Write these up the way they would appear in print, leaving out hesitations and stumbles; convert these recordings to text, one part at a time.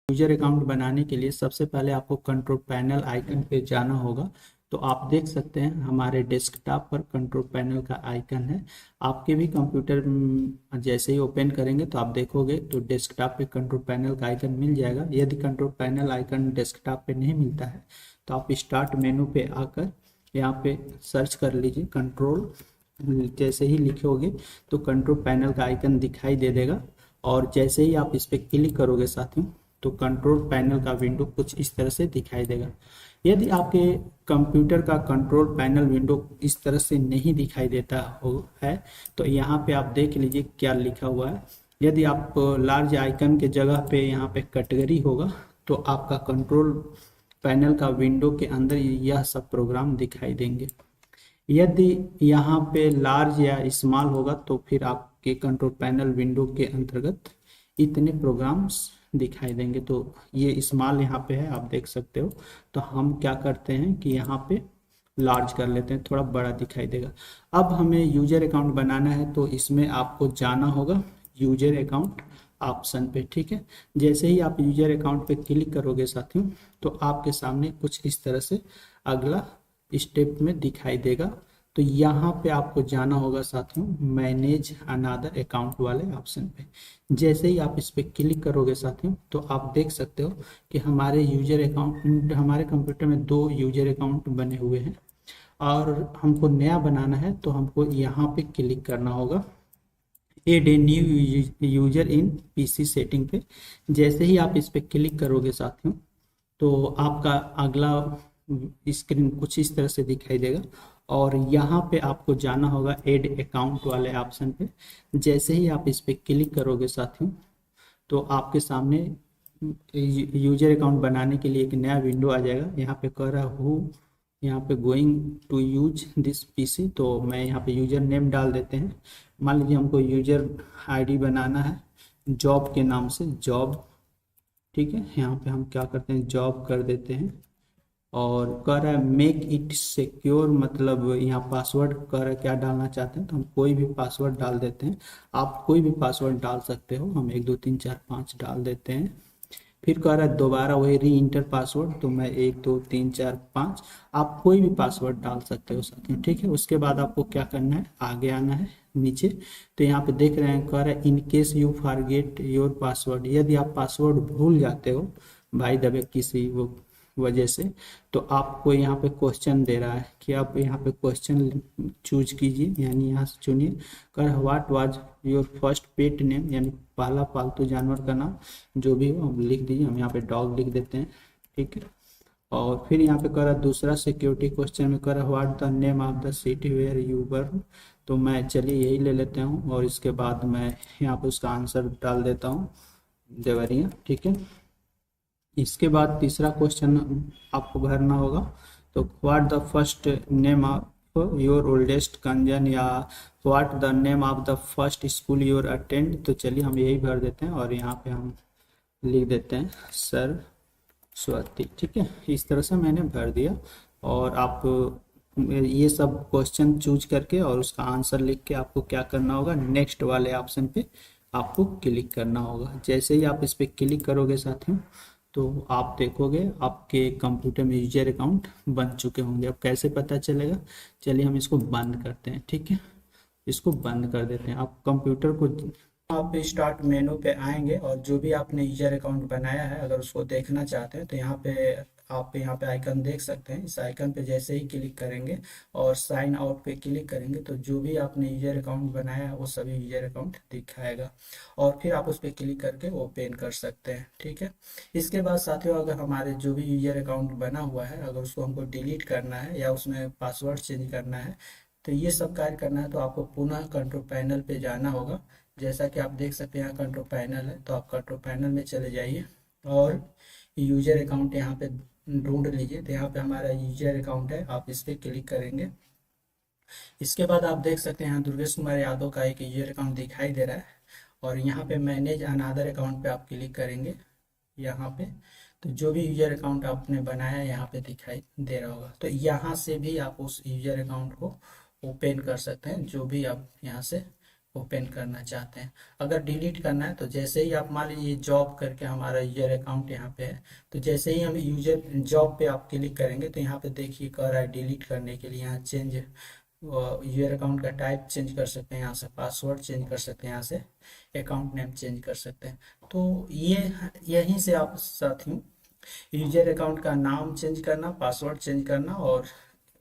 User account बनाने के लिए सबसे पहले आपको कंट्रोल पैनल आइकन पे जाना होगा। तो आप देख सकते हैं हमारे डेस्कटॉप पर कंट्रोल पैनल का आइकन है। आपके भी कंप्यूटर जैसे ही ओपन करेंगे तो आप देखोगे तो डेस्कटॉप पे कंट्रोल पैनल का आइकन मिल जाएगा। यदि कंट्रोल पैनल आइकन डेस्कटॉप पे नहीं मिलता है तो आप स्टार्ट मेनू पे आकर यहाँ पे सर्च कर लीजिए कंट्रोल। जैसे ही लिखोगे तो कंट्रोल पैनल का आइकन दिखाई दे देगा और जैसे ही आप इस पर क्लिक करोगे साथियों तो कंट्रोल पैनल का विंडो कुछ इस तरह से दिखाई देगा। यदि आपके कंप्यूटर का कंट्रोल पैनल विंडो इस तरह से नहीं दिखाई देता है तो यहाँ पे आप देख लीजिए क्या लिखा हुआ है। यदि आप लार्ज आइकन के जगह पे यहाँ पे कैटेगरी होगा तो आपका कंट्रोल पैनल का विंडो के अंदर यह सब प्रोग्राम दिखाई देंगे। यदि यहाँ पे लार्ज या स्मॉल होगा तो फिर आपके कंट्रोल पैनल विंडो के अंतर्गत इतने प्रोग्राम्स दिखाई देंगे। तो ये स्मॉल यहाँ पे है, आप देख सकते हो। तो हम क्या करते हैं कि यहाँ पे लार्ज कर लेते हैं, थोड़ा बड़ा दिखाई देगा। अब हमें यूजर अकाउंट बनाना है तो इसमें आपको जाना होगा यूजर अकाउंट ऑप्शन पे, ठीक है। जैसे ही आप यूजर अकाउंट पे क्लिक करोगे साथियों तो आपके सामने कुछ इस तरह से अगला स्टेप में दिखाई देगा। तो यहाँ पे आपको जाना होगा साथियों मैनेज अनदर अकाउंट वाले ऑप्शन पे। जैसे ही आप इस पे क्लिक करोगे साथियों तो आप देख सकते हो कि हमारे यूजर अकाउंट, हमारे कंप्यूटर में 2 यूजर अकाउंट बने हुए हैं और हमको नया बनाना है तो हमको यहाँ पे क्लिक करना होगा add a new user in PC setting पे। जैसे ही आप इस पे क्लिक करोगे साथियों तो आपका अगला स्क्रीन कुछ इस तरह से दिखाई देगा और यहाँ पे आपको जाना होगा ऐड अकाउंट वाले ऑप्शन पे। जैसे ही आप इस पे क्लिक करोगे साथियों तो आपके सामने यूजर अकाउंट बनाने के लिए एक नया विंडो आ जाएगा। यहाँ पे कह रहा हूँ यहाँ पे going to use this PC, तो मैं यहाँ पे यूजर नेम डाल देते हैं। मान लीजिए हमको यूजर आईडी बनाना है जॉब के नाम से, जॉब, ठीक है। यहाँ पे हम क्या करते हैं जॉब कर देते हैं और कह रहा है मेक इट सिक्योर, मतलब यहाँ पासवर्ड कह रहा है क्या डालना चाहते हैं तो हम कोई भी पासवर्ड डाल देते हैं। आप कोई भी पासवर्ड डाल सकते हो, हम 1 2 3 4 5 डाल देते हैं। फिर कह रहा है दोबारा वही री इंटर पासवर्ड, तो मैं 1 2 3 4 5, आप कोई भी पासवर्ड डाल सकते हो साथियों, ठीक है। उसके बाद आपको क्या करना है आगे आना है नीचे। तो यहाँ पे देख रहे हैं कह रहा है in case you forget your password, यदि आप पासवर्ड भूल जाते हो भाई दबे किसी वो वजह से तो आपको यहाँ पे क्वेश्चन दे रहा है कि आप यहाँ पे क्वेश्चन चूज कीजिए, यानी यहाँ से चुनिए कर what was your first pet name, यानी पहला पालतू जानवर का नाम जो भी हो हम लिख दीजिए। हम यहाँ पे डॉग लिख देते हैं, ठीक है। और फिर यहाँ पे करा दूसरा सिक्योरिटी क्वेश्चन में करा what the name of the city where you born, तो मैं चलिए यही ले लेते हूँ और इसके बाद मैं यहाँ पे उसका आंसर डाल देता हूँ देवरिया, ठीक है। इसके बाद तीसरा क्वेश्चन आपको भरना होगा तो what the first name of your oldest cousin या what the name of the first school your attend, तो चलिए हम यही भर देते हैं और यहाँ पे हम लिख देते हैं सरस्वती, ठीक है। इस तरह से मैंने भर दिया और आप ये सब क्वेश्चन चूज करके और उसका आंसर लिख के आपको क्या करना होगा नेक्स्ट वाले ऑप्शन पे आपको क्लिक करना होगा। जैसे ही आप इस पे क्लिक करोगे साथियों तो आप देखोगे आपके कंप्यूटर में यूजर अकाउंट बन चुके होंगे। अब कैसे पता चलेगा, चलिए हम इसको बंद करते हैं, ठीक है। इसको बंद कर देते हैं। आप कंप्यूटर को आप स्टार्ट मेनू पे आएंगे और जो भी आपने यूजर अकाउंट बनाया है अगर उसको देखना चाहते हैं तो यहाँ पे आप यहाँ पे आइकन देख सकते हैं। इस आइकन पे जैसे ही क्लिक करेंगे और साइन आउट पे क्लिक करेंगे तो जो भी आपने यूजर अकाउंट बनाया है वो सभी यूजर अकाउंट दिखाएगा और फिर आप उस पर क्लिक करके ओपन कर सकते हैं, ठीक है। इसके बाद साथियों अगर हमारे जो भी यूजर अकाउंट बना हुआ है अगर उसको हमको डिलीट करना है या उसमें पासवर्ड चेंज करना है तो ये सब कार्य करना है तो आपको पुनः कंट्रोल पैनल पे जाना होगा। जैसा कि आप देख सकते हैं यहाँ कंट्रोल पैनल है तो आप कंट्रोल पैनल में चले जाइए और यूजर अकाउंट यहाँ पे ढूंढ लीजिए। तो यहाँ पे हमारा यूजर अकाउंट है, आप इस पर क्लिक करेंगे। इसके बाद आप देख सकते हैं यहाँ दुर्गेश कुमार यादव का एक यूजर अकाउंट दिखाई दे रहा है और यहाँ पे मैनेज अनदर अकाउंट पे आप क्लिक करेंगे यहाँ पे तो जो भी यूजर अकाउंट आपने बनाया है यहाँ पे दिखाई दे रहा होगा। तो यहाँ से भी आप उस यूजर अकाउंट को ओपन कर सकते हैं जो भी आप यहाँ से ओपन करना चाहते हैं। अगर डिलीट करना है तो जैसे ही आप मान लीजिए जॉब करके हमारा यूजर अकाउंट यहाँ पे है, तो जैसे ही हम यूजर जॉब पे आप क्लिक करेंगे तो यहाँ पे देखिए कह रहा है डिलीट करने के लिए, यहाँ चेंज यूजर अकाउंट का टाइप चेंज कर सकते हैं, यहाँ से पासवर्ड चेंज कर सकते हैं, यहाँ से अकाउंट नेम चेंज कर सकते हैं। तो ये यहीं से आप साथियों यूजर अकाउंट का नाम चेंज करना, पासवर्ड चेंज करना और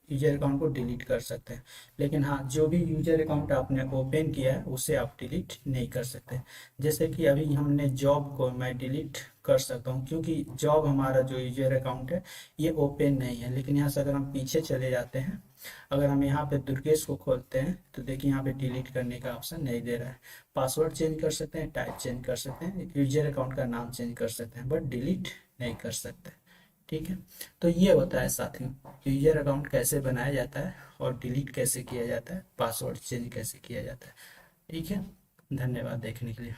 यूजर अकाउंट को डिलीट कर सकते हैं। लेकिन हाँ, जो भी यूजर अकाउंट आपने ओपन किया है उसे आप डिलीट नहीं कर सकते। जैसे कि अभी हमने जॉब को मैं डिलीट कर सकता हूँ, क्योंकि जॉब हमारा जो यूजर अकाउंट है ये ओपन नहीं है। लेकिन यहाँ से अगर हम पीछे चले जाते हैं, अगर हम यहाँ पे दुर्गेश को खोलते हैं तो देखिए यहाँ पे डिलीट करने का ऑप्शन नहीं दे रहा है। पासवर्ड चेंज कर सकते हैं, टाइप चेंज कर सकते हैं, यूजर अकाउंट का नाम चेंज कर सकते हैं, बट डिलीट नहीं कर सकते। ठीक है, तो ये होता है साथियों यूजर अकाउंट कैसे बनाया जाता है और डिलीट कैसे किया जाता है, पासवर्ड चेंज कैसे किया जाता है। ठीक है, धन्यवाद देखने के लिए।